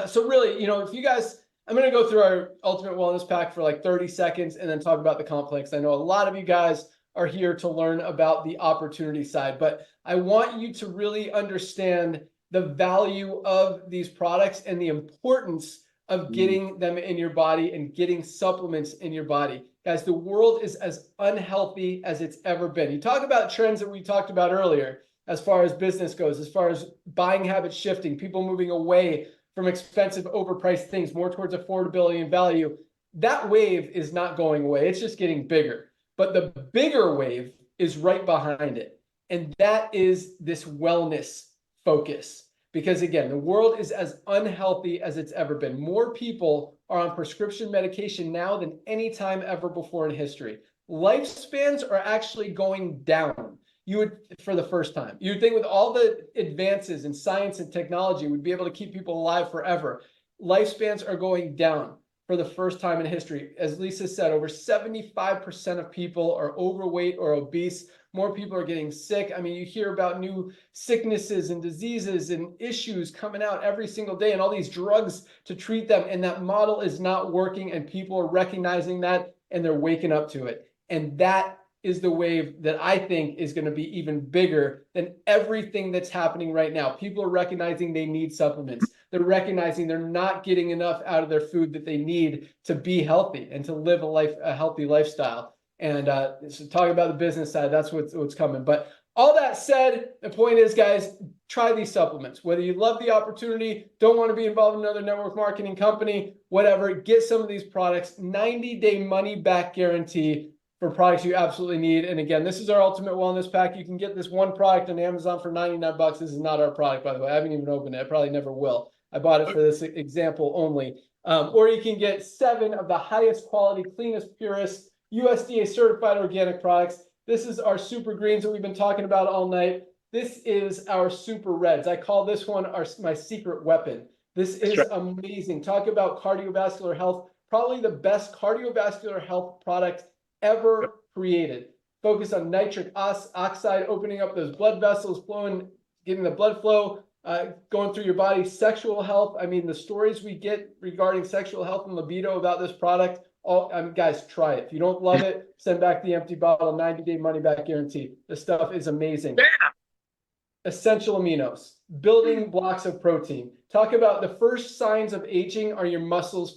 so really, you know, if you guys, I'm going to go through our Ultimate Wellness Pack for like 30 seconds and then talk about the complex. I know a lot of you guys are here to learn about the opportunity side, but I want you to really understand the value of these products and the importance of getting them in your body and getting supplements in your body. Guys, the world is as unhealthy as it's ever been. You talk about trends that we talked about earlier, as far as business goes, as far as buying habits shifting, people moving away from expensive, overpriced things, more towards affordability and value. That wave is not going away. It's just getting bigger. But the bigger wave is right behind it. And that is this wellness focus. Because again, the world is as unhealthy as it's ever been. More people are on prescription medication now than any time ever before in history. Lifespans are actually going down. You would, for the first time, you would think with all the advances in science and technology, we'd be able to keep people alive forever. Lifespans are going down for the first time in history. As Lisa said, over 75% of people are overweight or obese. More people are getting sick. I mean, you hear about new sicknesses and diseases and issues coming out every single day and all these drugs to treat them. And that model is not working and people are recognizing that and they're waking up to it. And that is the wave that I think is going to be even bigger than everything that's happening right now. People are recognizing they need supplements. They're recognizing they're not getting enough out of their food that they need to be healthy and to live a healthy lifestyle. And so talking about the business side, that's what's coming. But all that said, the point is, guys, try these supplements. Whether you love the opportunity, don't want to be involved in another network marketing company, whatever, get some of these products. 90-day money-back guarantee for products you absolutely need. And again, this is our Ultimate Wellness Pack. You can get this one product on Amazon for 99 bucks. This is not our product, by the way. I haven't even opened it. I probably never will. I bought it for this example only. Or you can get 7 of the highest quality, cleanest, purest, USDA certified organic products. This is our super greens that we've been talking about all night. This is our super reds. I call this one my secret weapon. This is amazing. Talk about cardiovascular health. Probably the best cardiovascular health product ever created. Focus on nitric oxide, opening up those blood vessels, flowing, getting the blood flow, going through your body. Sexual health. I mean, the stories we get regarding sexual health and libido about this product, guys, try it. If you don't love it, send back the empty bottle, 90-day money-back guarantee. This stuff is amazing. Yeah. Essential aminos, building blocks of protein. Talk about the first signs of aging are your muscles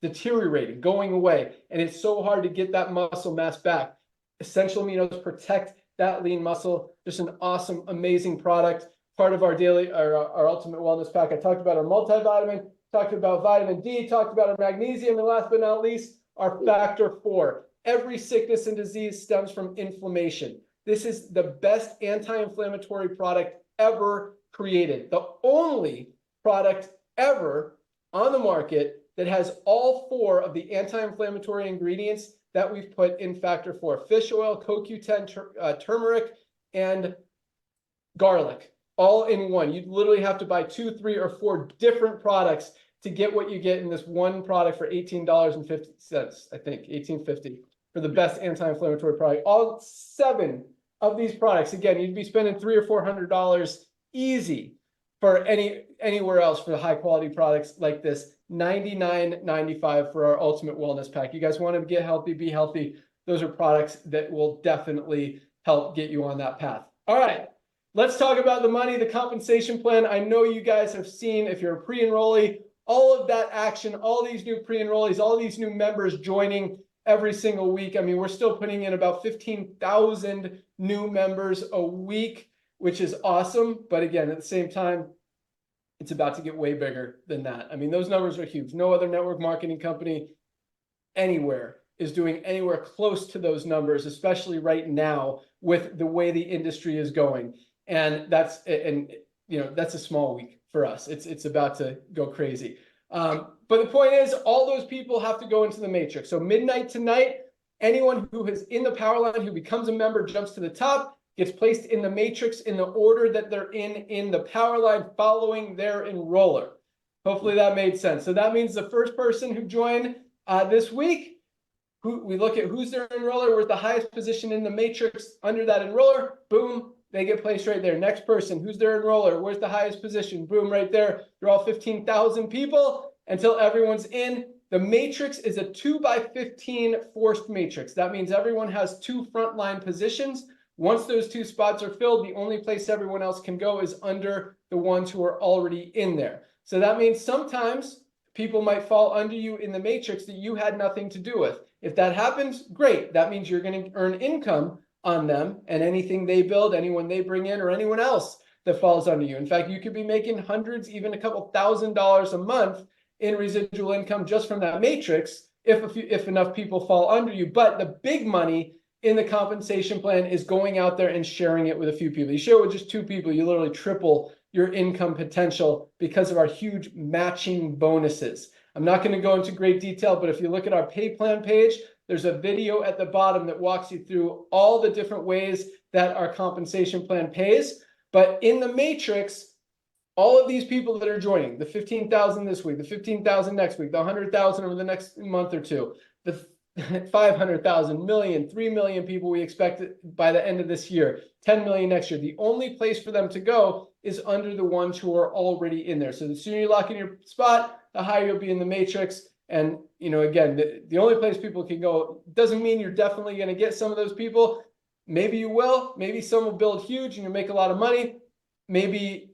deteriorating, going away. And it's so hard to get that muscle mass back. Essential aminos protect that lean muscle. Just an awesome, amazing product. Part of our Ultimate Wellness Pack. I talked about our multivitamin, talked about vitamin D, talked about our magnesium, and last but not least, our factor 4. Every sickness and disease stems from inflammation. This is the best anti-inflammatory product ever created. The only product ever on the market that has all 4 of the anti-inflammatory ingredients that we've put in factor 4. Fish oil, CoQ10, turmeric, and garlic, all in one. You literally have to buy 2, 3, or 4 different products to get what you get in this one product for $18.50, I think, $18.50 for the best anti-inflammatory product. All 7 of these products, again, you'd be spending $300 or $400 easy for anywhere else for the high quality products like this. $99.95 for our Ultimate Wellness Pack. You guys want to get healthy, be healthy. Those are products that will definitely help get you on that path. All right, let's talk about the money, the compensation plan. I know you guys have seen, if you're a pre-enrollee, all of that action, all these new pre-enrollees, all these new members joining every single week. I mean, we're still putting in about 15,000 new members a week, which is awesome. But again, at the same time, it's about to get way bigger than that. I mean, those numbers are huge. No other network marketing company anywhere is doing anywhere close to those numbers, especially right now with the way the industry is going. And that's a small week for us. It's about to go crazy. But the point is, all those people have to go into the matrix. So midnight tonight, anyone who is in the power line, who becomes a member, jumps to the top, gets placed in the matrix in the order that they're in the power line following their enroller. Hopefully that made sense. So that means the first person who joined this week, we look at who's their enroller, we're at the highest position in the matrix under that enroller, boom, they get placed right there. Next person, who's their enroller, where's the highest position, boom, right there. They're all 15,000 people until everyone's in. The matrix is a 2x15 forced matrix. That means everyone has 2 frontline positions. Once those 2 spots are filled, the only place everyone else can go is under the ones who are already in there. So that means sometimes people might fall under you in the matrix that you had nothing to do with. If that happens, great. That means you're going to earn income on them and anything they build, anyone they bring in, or anyone else that falls under you. In fact, you could be making hundreds, even a couple $1,000s a month in residual income just from that matrix if enough people fall under you. But the big money in the compensation plan is going out there and sharing it with a few people. You share it with just 2 people, you literally triple your income potential because of our huge matching bonuses. I'm not going to go into great detail, but if you look at our pay plan page, there's a video at the bottom that walks you through all the different ways that our compensation plan pays. But in the matrix, all of these people that are joining, the 15,000 this week, the 15,000 next week, the 100,000 over the next month or two, the 500,000, million, 3 million people we expect by the end of this year, 10 million next year. The only place for them to go is under the ones who are already in there. So the sooner you lock in your spot, the higher you'll be in the matrix. And, you know, again, the only place people can go doesn't mean you're definitely going to get some of those people. Maybe you will. Maybe some will build huge and you make a lot of money. Maybe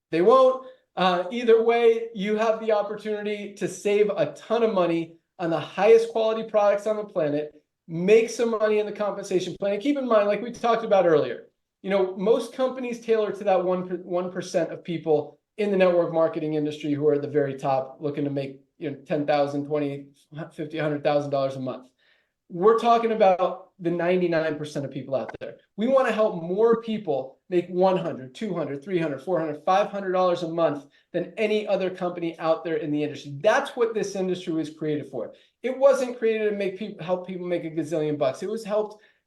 they won't. Either way, you have the opportunity to save a ton of money on the highest quality products on the planet, make some money in the compensation plan. And keep in mind, like we talked about earlier, you know, most companies tailor to that 1% of people in the network marketing industry who are at the very top looking to make, you know, $10,000, $20,000, $50,000, $100,000 a month. We're talking about the 99% of people out there. We want to help more people make $100, $200, $300, $400, $500 a month than any other company out there in the industry. That's what this industry was created for. It wasn't created to make people help people make a gazillion bucks. It was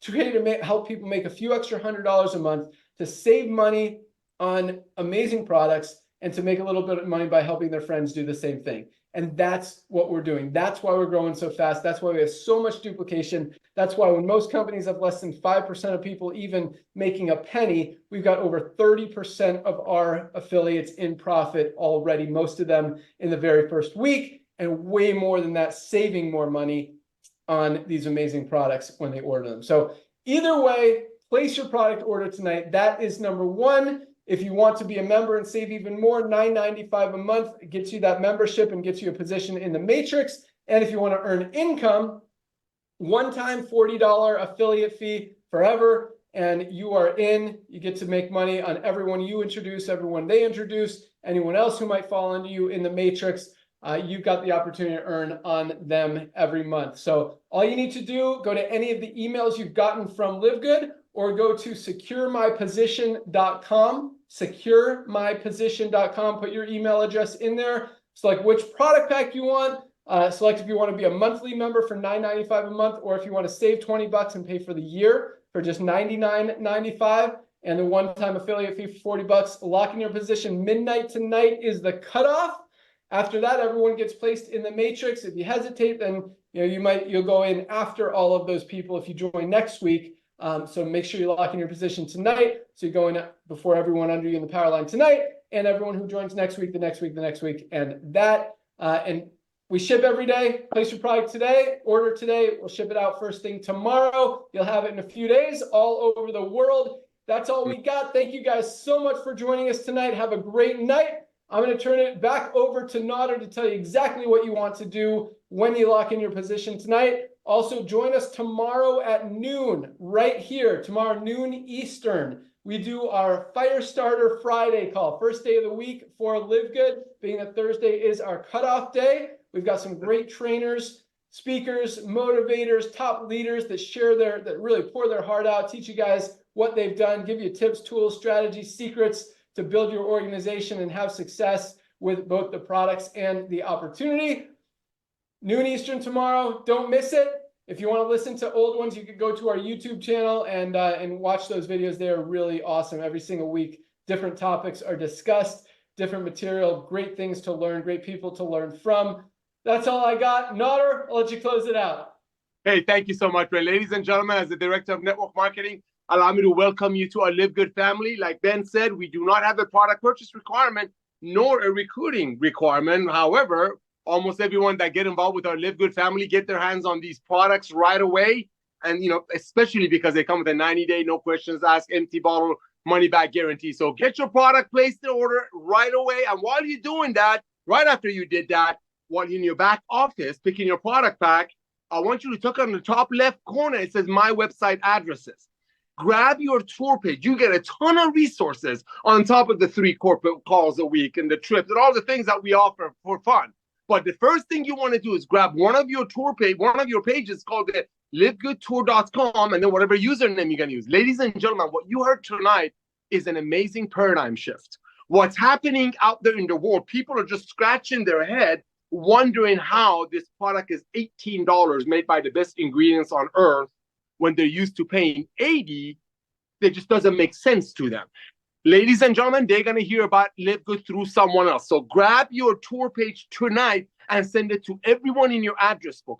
created to help people make a few extra $100s a month to save money on amazing products and to make a little bit of money by helping their friends do the same thing. And that's what we're doing. That's why we're growing so fast. That's why we have so much duplication. That's why when most companies have less than 5% of people even making a penny, we've got over 30% of our affiliates in profit already, most of them in the very first week, and way more than that, saving more money on these amazing products when they order them. So either way, place your product order tonight. That is number 1. If you want to be a member and save even more, $9.95 a month gets you that membership and gets you a position in the matrix. And if you want to earn income, one-time $40 affiliate fee forever, and you are in. You get to make money on everyone you introduce, everyone they introduce, anyone else who might fall under you in the matrix. You've got the opportunity to earn on them every month. So all you need to do, go to any of the emails you've gotten from LiveGood or go to securemyposition.com, securemyposition.com, put your email address in there, select which product pack you want, select if you want to be a monthly member for $9.95 a month, or if you want to save 20 bucks and pay for the year for just $99.95, and the one-time affiliate fee for 40 bucks. Lock in your position. Midnight tonight is the cutoff. After that, everyone gets placed in the matrix. If you hesitate, then you'll go in after all of those people if you join next week. So make sure you lock in your position tonight. So you go in before everyone under you in the power line tonight, and everyone who joins next week, the next week, the next week, and that. And we ship every day. Place your product today, order today. We'll ship it out first thing tomorrow. You'll have it in a few days all over the world. That's all we got. Thank you guys so much for joining us tonight. Have a great night. I'm going to turn it back over to Nauder to tell you exactly what you want to do when you lock in your position tonight. Also, join us tomorrow at noon, right here, tomorrow noon Eastern. We do our Firestarter Friday call, first day of the week for LiveGood, being that Thursday is our cutoff day. We've got some great trainers, speakers, motivators, top leaders that really pour their heart out, teach you guys what they've done, give you tips, tools, strategies, secrets to build your organization and have success with both the products and the opportunity. Noon Eastern tomorrow. Don't miss it. If you want to listen to old ones, you could go to our YouTube channel and watch those videos. They are really awesome. Every single week, different topics are discussed. different material, great things to learn, great people to learn from. That's all I got. Nauder, I'll let you close it out. Hey, thank you so much, Ray. Ladies and gentlemen, as the Director of Network Marketing, allow me to welcome you to our LiveGood family. Like Ben said, we do not have a product purchase requirement nor a recruiting requirement. However, almost everyone that get involved with our LiveGood family get their hands on these products right away. And, especially because they come with a 90-day, no questions asked, empty bottle, money-back guarantee. So get your product, place the order right away. And while you're doing that, right after you did that, while you're in your back office picking your product pack, I want you to look on the top left corner. It says My Website Addresses. Grab your tour page. You get a ton of resources on top of the 3 corporate calls a week and the trips and all the things that we offer for fun. But the first thing you want to do is grab one of your pages called the livegoodtour.com, and then whatever username you're going to use. Ladies and gentlemen, what you heard tonight is an amazing paradigm shift. What's happening out there in the world, people are just scratching their head wondering how this product is $18 made by the best ingredients on earth when they're used to paying $80. It just doesn't make sense to them. Ladies and gentlemen, they're going to hear about LiveGood through someone else. So grab your tour page tonight and send it to everyone in your address book.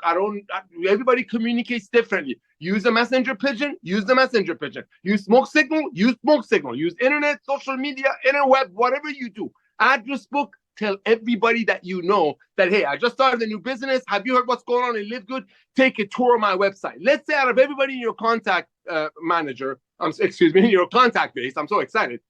Everybody communicates differently. Use a messenger pigeon, use the messenger pigeon. Use smoke signal, use smoke signal. Use internet, social media, interweb, whatever you do. Address book, tell everybody that you know that, hey, I just started a new business. Have you heard what's going on in LiveGood? Take a tour of my website. Let's say out of everybody in your contact in your contact base, I'm so excited.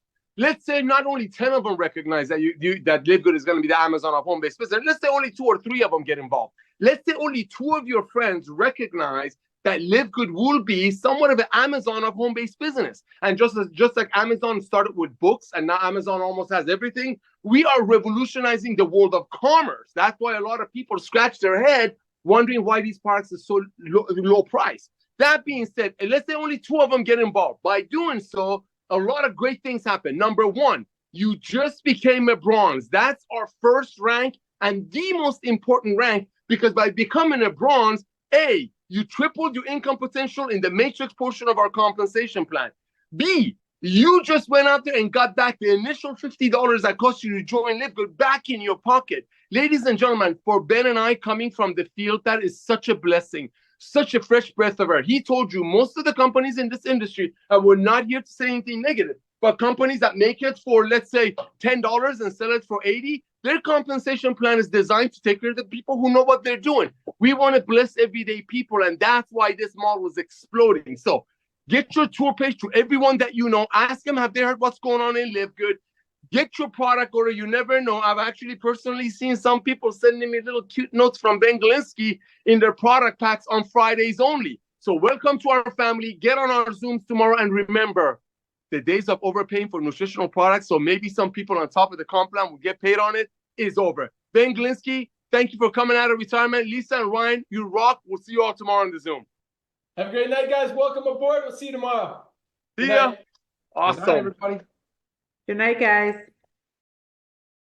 Let's say not only 10 of them recognize that that LiveGood is going to be the Amazon of home-based business. Let's say only 2 or 3 of them get involved. Let's say only 2 of your friends recognize that LiveGood will be somewhat of an Amazon of home-based business. And just like Amazon started with books and now Amazon almost has everything, we are revolutionizing the world of commerce. That's why a lot of people scratch their head wondering why these products are so low price. That being said, let's say only 2 of them get involved. By doing so, a lot of great things happen. Number 1, you just became a bronze. That's our first rank and the most important rank, because by becoming a bronze, A, you tripled your income potential in the matrix portion of our compensation plan. B, you just went out there and got back the initial $50 that cost you to join LiveGood back in your pocket. Ladies and gentlemen, for Ben and I coming from the field, that is such a blessing. Such a fresh breath of air. He told you most of the companies in this industry, and we're not here to say anything negative, but companies that make it for, let's say, $10 and sell it for $80, their compensation plan is designed to take care of the people who know what they're doing. We want to bless everyday people, and that's why this model is exploding. So get your tour page to everyone that you know. Ask them, have they heard what's going on in LiveGood? Get your product order. You never know. I've actually personally seen some people sending me little cute notes from Ben Glinsky in their product packs on Fridays only. So welcome to our family. Get on our Zooms tomorrow. And remember, the days of overpaying for nutritional products, so maybe some people on top of the comp plan will get paid on it, is over. Ben Glinsky, thank you for coming out of retirement. Lisa and Ryan, you rock. We'll see you all tomorrow on the Zoom. Have a great night, guys. Welcome aboard. We'll see you tomorrow. See ya. Awesome. Good night, everybody. Good night, guys.